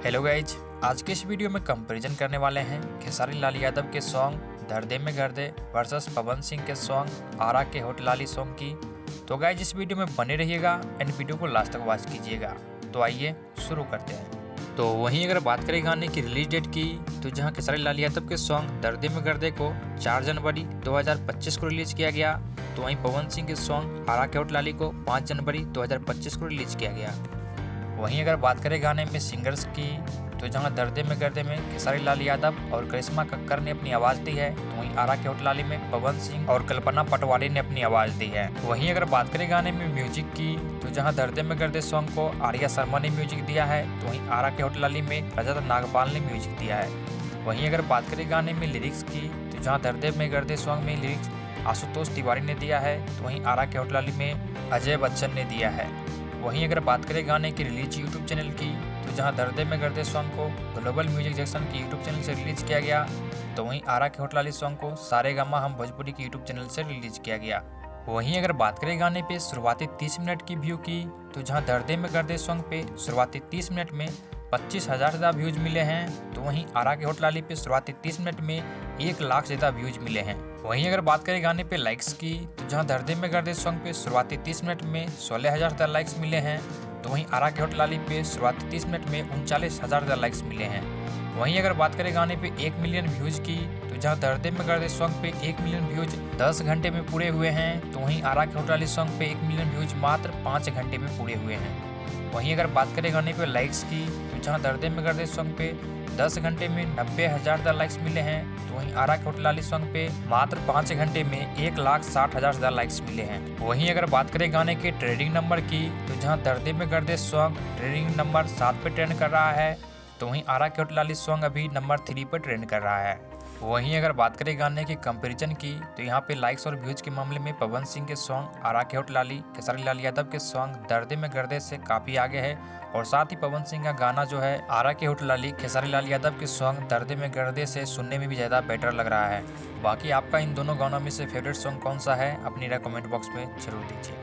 Hello guys, आज के इस वीडियो में कंपैरिजन करने वाले हैं खेसारी लाल यादव के सॉन्ग दर्दे में गर्दे वर्सेस पवन सिंह के सॉन्ग आरा के होठ लाली सॉन्ग की। तो गाइज इस वीडियो में बने रहिएगा एंड वीडियो को लास्ट तक वॉच कीजिएगा। तो आइए शुरू करते हैं। तो वहीं अगर बात करें गाने की रिलीज डेट की, तो जहां खेसारी लाल यादव के सॉन्ग दर्दे में गर्दे को 4 जनवरी 2025 को रिलीज किया गया, तो वहीं पवन सिंह के सॉन्ग आरा के होठ लाली को 5 जनवरी 2025 को रिलीज किया गया। वहीं अगर बात करें गाने में सिंगर्स की, तो जहां दर्दे में गर्दे में खेसारी लाल यादव और करिश्मा कक्कर ने अपनी आवाज़ दी है, तो वहीं आरा के होठ लाली में पवन सिंह और कल्पना पटवारी ने अपनी आवाज़ दी है। वहीं अगर बात करें गाने में म्यूजिक की, तो जहां दर्दे में गर्दे सॉन्ग को आर्या शर्मा ने म्यूजिक दिया है, तो वहीं आरा के होठ लाली में रजत नागपाल ने म्यूजिक दिया है। वहीं अगर बात करें गाने में लिरिक्स की, तो जहाँ दर्दे में गर्दे सॉन्ग में लिरिक्स आशुतोष तिवारी ने दिया है, तो वहीं आरा के होठ लाली में अजय बच्चन ने दिया है। वहीं अगर बात करें गाने की रिलीज यूट्यूब चैनल की, तो जहां दर्दे में गर्दे सॉन्ग को ग्लोबल म्यूजिक जंक्शन के यूट्यूब चैनल से रिलीज किया गया, तो वहीं आरा के होठ लाली सॉन्ग को सारे गामा हम भोजपुरी के यूट्यूब चैनल से रिलीज किया गया। वहीं अगर बात करें गाने पे शुरुआती 30 मिनट की व्यू की, तो जहां दर्दे में गर्दे सॉन्ग पे शुरुआती 30 मिनट में 25,000 से ज़्यादा व्यूज मिले हैं, तो वहीं आरा के होठ लाली पे शुरुआती 30 मिनट में 1 लाख से ज़्यादा व्यूज मिले हैं। वहीं अगर बात करें गाने पे लाइक्स की, तो जहां दर्दे में गर्दे सॉन्ग पे शुरुआती 30 मिनट में 16,000 से ज़्यादा लाइक्स मिले हैं, तो वहीं आरा के होठ लाली पे शुरुआती 30 मिनट में 39,000 से ज़्यादा लाइक्स मिले हैं। वहीं अगर बात करें गाने पे 1 मिलियन व्यूज की, तो जहां दर्दे में गर्दे सॉन्ग पे 1 मिलियन व्यूज 10 घंटे में पूरे हुए हैं, तो वहीं आरा के होठ लाली सॉन्ग पे 1 मिलियन व्यूज मात्र 5 घंटे में पूरे हुए हैं। वहीं अगर बात करें गाने पे लाइक्स की, तो जहां दर्दे में गर्दे सॉन्ग पे 10 घंटे में 90,000 ज़्यादा लाइक्स मिले हैं, तो वहीं आरा के होठ लाली सॉन्ग पे मात्र 5 घंटे में 1,60,000 ज़्यादा लाइक्स मिले हैं। वहीं अगर बात करें गाने के ट्रेंडिंग नंबर की, तो जहां दर्दे में गर्दे सॉन्ग ट्रेंडिंग नंबर 7 पे ट्रेंड कर रहा है, तो वहीं आरा के होठ लाली सॉन्ग अभी नंबर 3 पर ट्रेंड कर रहा है। वहीं अगर बात करें गाने की कंपैरिजन की, तो यहाँ पे लाइक्स और व्यूज के मामले में पवन सिंह के सॉन्ग आरा के होठ लाली खेसारी लाल यादव के सॉन्ग दर्दे में गर्दे से काफ़ी आगे है, और साथ ही पवन सिंह का गाना जो है आरा के होठ लाली खेसारी लाल यादव के सॉन्ग दर्दे में गर्दे से सुनने में भी ज़्यादा बेटर लग रहा है। बाकी आपका इन दोनों गानों में से फेवरेट सॉन्ग कौन सा है, अपनी राय कमेंट बॉक्स में जरूर दीजिए।